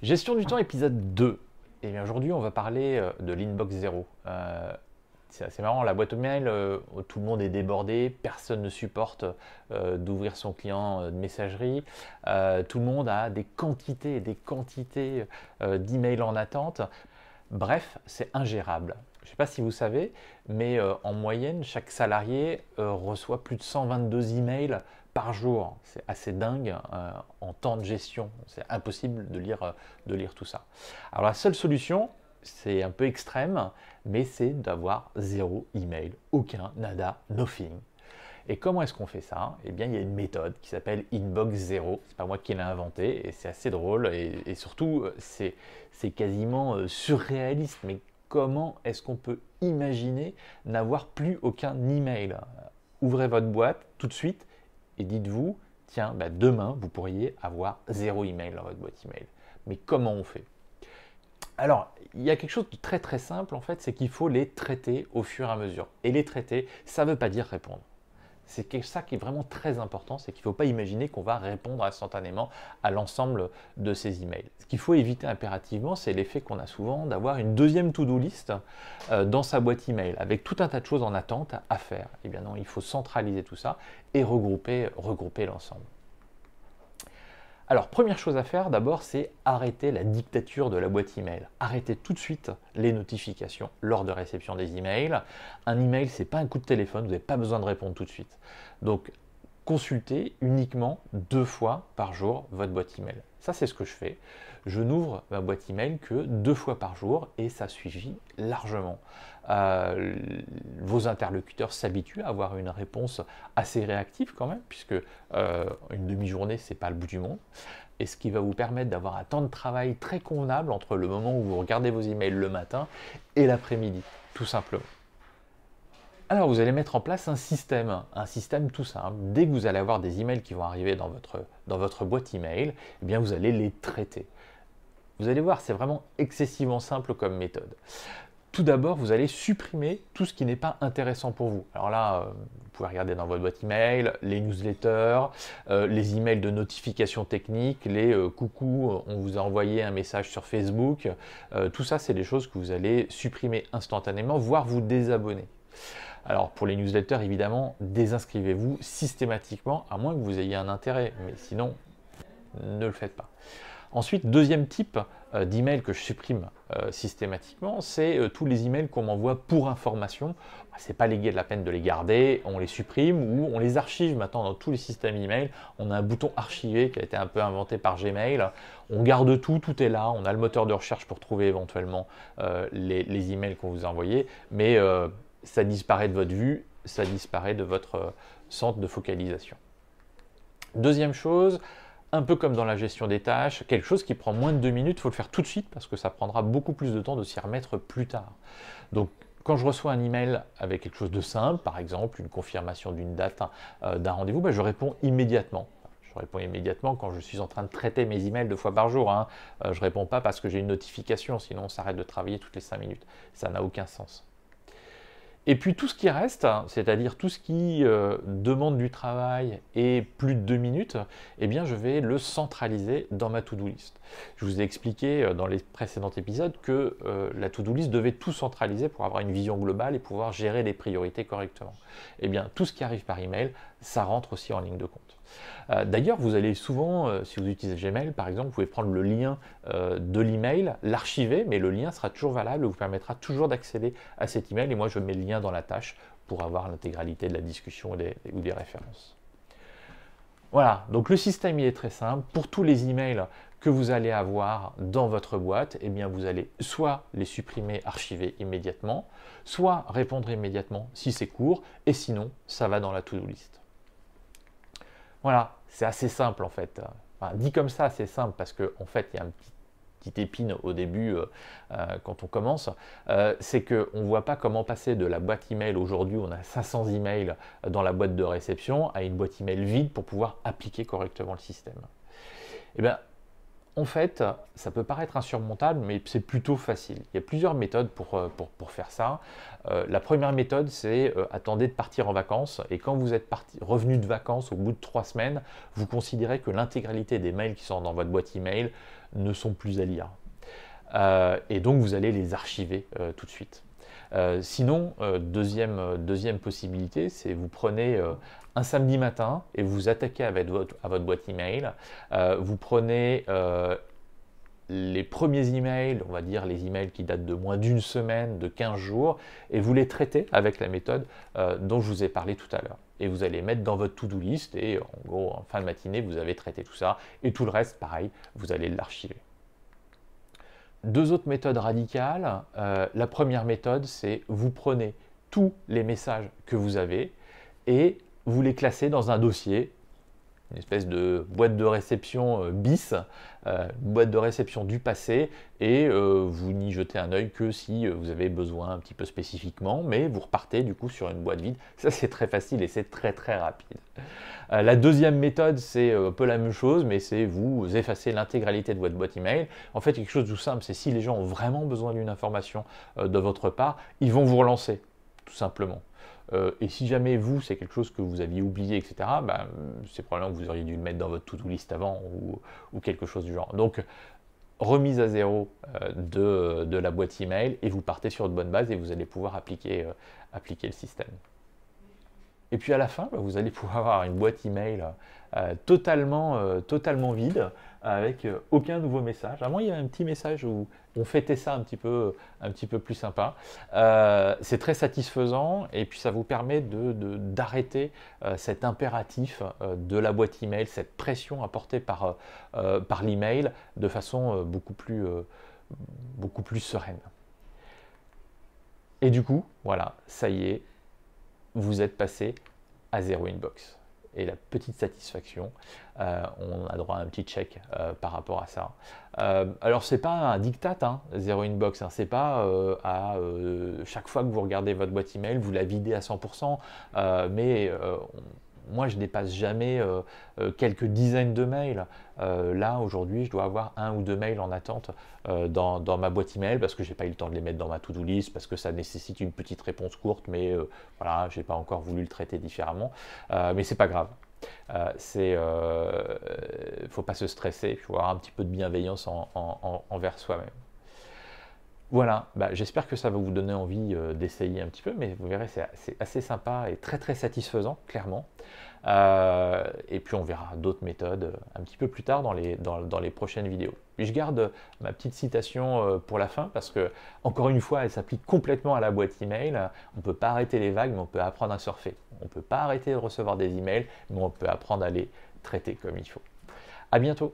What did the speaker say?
Gestion du temps, épisode 2. Et bien aujourd'hui, on va parler de l'inbox 0. C'est assez marrant, la boîte mail, tout le monde est débordé, personne ne supporte d'ouvrir son client de messagerie. Tout le monde a des quantités et des quantités d'emails en attente. Bref, c'est ingérable. Je ne sais pas si vous savez, mais en moyenne, chaque salarié reçoit plus de 122 emails par jour. C'est assez dingue en temps de gestion. C'est impossible de lire tout ça. Alors la seule solution, c'est un peu extrême, mais c'est d'avoir zéro email, aucun, nada, nothing. Et comment est-ce qu'on fait ça? Eh bien, il y a une méthode qui s'appelle Inbox Zero. C'est pas moi qui l'ai inventée et c'est assez drôle et surtout, c'est quasiment surréaliste. Mais comment est-ce qu'on peut imaginer n'avoir plus aucun email? Ouvrez votre boîte tout de suite et dites-vous, tiens, bah demain, vous pourriez avoir zéro email dans votre boîte email. Mais comment on fait? Alors, il y a quelque chose de très très simple en fait, c'est qu'il faut les traiter au fur et à mesure. Et les traiter, ça ne veut pas dire répondre. C'est ça qui est vraiment très important, c'est qu'il ne faut pas imaginer qu'on va répondre instantanément à l'ensemble de ces emails. Ce qu'il faut éviter impérativement, c'est l'effet qu'on a souvent d'avoir une deuxième to-do list dans sa boîte email, avec tout un tas de choses en attente à faire. Eh bien non, il faut centraliser tout ça et regrouper l'ensemble. Alors, première chose à faire d'abord, c'est arrêter la dictature de la boîte email. Arrêtez tout de suite les notifications lors de réception des emails. Un email, ce n'est pas un coup de téléphone, vous n'avez pas besoin de répondre tout de suite. Donc, consultez uniquement 2 fois par jour votre boîte email. Ça, c'est ce que je fais. Je n'ouvre ma boîte email que 2 fois par jour et ça suffit largement. Vos interlocuteurs s'habituent à avoir une réponse assez réactive quand même, puisque une demi-journée, c'est pas le bout du monde. Et ce qui va vous permettre d'avoir un temps de travail très convenable entre le moment où vous regardez vos emails le matin et l'après-midi, tout simplement. Alors vous allez mettre en place un système tout simple. Dès que vous allez avoir des emails qui vont arriver dans votre boîte email, eh bien vous allez les traiter. Vous allez voir, c'est vraiment excessivement simple comme méthode. Tout d'abord, vous allez supprimer tout ce qui n'est pas intéressant pour vous. Alors là, vous pouvez regarder dans votre boîte email, les newsletters, les emails de notification technique, les coucou, on vous a envoyé un message sur Facebook. Tout ça, c'est des choses que vous allez supprimer instantanément, voire vous désabonner. Alors pour les newsletters, évidemment, désinscrivez-vous systématiquement, à moins que vous ayez un intérêt, mais sinon, ne le faites pas. Ensuite, deuxième type d'email que je supprime systématiquement, c'est tous les emails qu'on m'envoie pour information. Ce n'est pas la peine de les garder, on les supprime ou on les archive maintenant dans tous les systèmes email. On a un bouton archiver qui a été un peu inventé par Gmail. On garde tout, tout est là. On a le moteur de recherche pour trouver éventuellement les emails qu'on vous a envoyés, mais ça disparaît de votre vue, ça disparaît de votre centre de focalisation. Deuxième chose, un peu comme dans la gestion des tâches, quelque chose qui prend moins de 2 minutes, il faut le faire tout de suite parce que ça prendra beaucoup plus de temps de s'y remettre plus tard. Donc, quand je reçois un email avec quelque chose de simple, par exemple une confirmation d'une date, d'un rendez-vous, je réponds immédiatement. Je réponds immédiatement quand je suis en train de traiter mes emails 2 fois par jour. Je ne réponds pas parce que j'ai une notification, sinon on s'arrête de travailler toutes les 5 minutes. Ça n'a aucun sens. Et puis tout ce qui reste, c'est-à-dire tout ce qui demande du travail et plus de 2 minutes, eh bien je vais le centraliser dans ma to-do list. Je vous ai expliqué dans les précédents épisodes que la to-do list devait tout centraliser pour avoir une vision globale et pouvoir gérer les priorités correctement. Eh bien tout ce qui arrive par email, ça rentre aussi en ligne de compte. D'ailleurs, vous allez souvent, si vous utilisez Gmail par exemple, vous pouvez prendre le lien de l'email, l'archiver, mais le lien sera toujours valable et vous permettra toujours d'accéder à cet email. Et moi, je mets le lien dans la tâche pour avoir l'intégralité de la discussion ou des références. Voilà, donc le système il est très simple. Pour tous les emails que vous allez avoir dans votre boîte, eh bien vous allez soit les supprimer, archiver immédiatement, soit répondre immédiatement si c'est court, et sinon, ça va dans la to-do list. Voilà, c'est assez simple en fait. Enfin, dit comme ça, c'est simple parce qu'en fait, il y a un petit épine au début quand on commence, c'est qu'on ne voit pas comment passer de la boîte email aujourd'hui, on a 500 emails dans la boîte de réception, à une boîte email vide pour pouvoir appliquer correctement le système. Eh bien, En fait, ça peut paraître insurmontable, mais c'est plutôt facile. Il y a plusieurs méthodes pour faire ça. La première méthode, c'est attendez de partir en vacances, et quand vous êtes revenu de vacances au bout de 3 semaines, vous considérez que l'intégralité des mails qui sont dans votre boîte email ne sont plus à lire. Et donc vous allez les archiver tout de suite. Sinon, deuxième possibilité, c'est vous prenez un samedi matin et vous attaquez à votre boîte email. Vous prenez les premiers emails, on va dire les emails qui datent de moins d'une semaine, de 15 jours, et vous les traitez avec la méthode dont je vous ai parlé tout à l'heure. Et vous allez mettre dans votre to-do list et en gros, en fin de matinée, vous avez traité tout ça. Et tout le reste, pareil, vous allez l'archiver. Deux autres méthodes radicales. La première méthode, c'est vous prenez tous les messages que vous avez et vous les classez dans un dossier, une espèce de boîte de réception bis, boîte de réception du passé, et vous n'y jetez un œil que si vous avez besoin un petit peu spécifiquement, mais vous repartez du coup sur une boîte vide. Ça, c'est très facile et c'est très très rapide. La deuxième méthode, c'est un peu la même chose, mais c'est vous effacez l'intégralité de votre boîte email. En fait, quelque chose de tout simple, c'est si les gens ont vraiment besoin d'une information de votre part, ils vont vous relancer, tout simplement. Et si jamais vous, c'est quelque chose que vous aviez oublié, etc., ben, c'est probablement que vous auriez dû le mettre dans votre to-do list avant ou quelque chose du genre. Donc, remise à zéro de la boîte email et vous partez sur de bonnes bases et vous allez pouvoir appliquer le système. Et puis à la fin, vous allez pouvoir avoir une boîte email totalement vide, avec aucun nouveau message. À moins il y a un petit message où on fêtait ça un petit peu plus sympa. C'est très satisfaisant et puis ça vous permet d'arrêter cet impératif de la boîte email, cette pression apportée par l'email de façon beaucoup plus sereine. Et du coup, voilà, ça y est, vous êtes passé à zéro inbox. Et la petite satisfaction, on a droit à un petit check par rapport à ça. Alors c'est pas un diktat, hein, zéro inbox, hein, c'est pas chaque fois que vous regardez votre boîte email, vous la videz à 100%, mais moi je dépasse jamais quelques dizaines de mails. Là aujourd'hui je dois avoir 1 ou 2 mails en attente dans ma boîte email parce que j'ai pas eu le temps de les mettre dans ma to-do list, parce que ça nécessite une petite réponse courte, mais voilà, j'ai pas encore voulu le traiter différemment, mais c'est pas grave. Faut pas se stresser, il faut avoir un petit peu de bienveillance envers soi-même. Voilà, j'espère que ça va vous donner envie d'essayer un petit peu, mais vous verrez, c'est assez sympa et très très satisfaisant, clairement. Et puis on verra d'autres méthodes un petit peu plus tard dans les prochaines vidéos. Puis je garde ma petite citation pour la fin, parce que, encore une fois, elle s'applique complètement à la boîte email. On ne peut pas arrêter les vagues, mais on peut apprendre à surfer. On ne peut pas arrêter de recevoir des emails, mais on peut apprendre à les traiter comme il faut. À bientôt!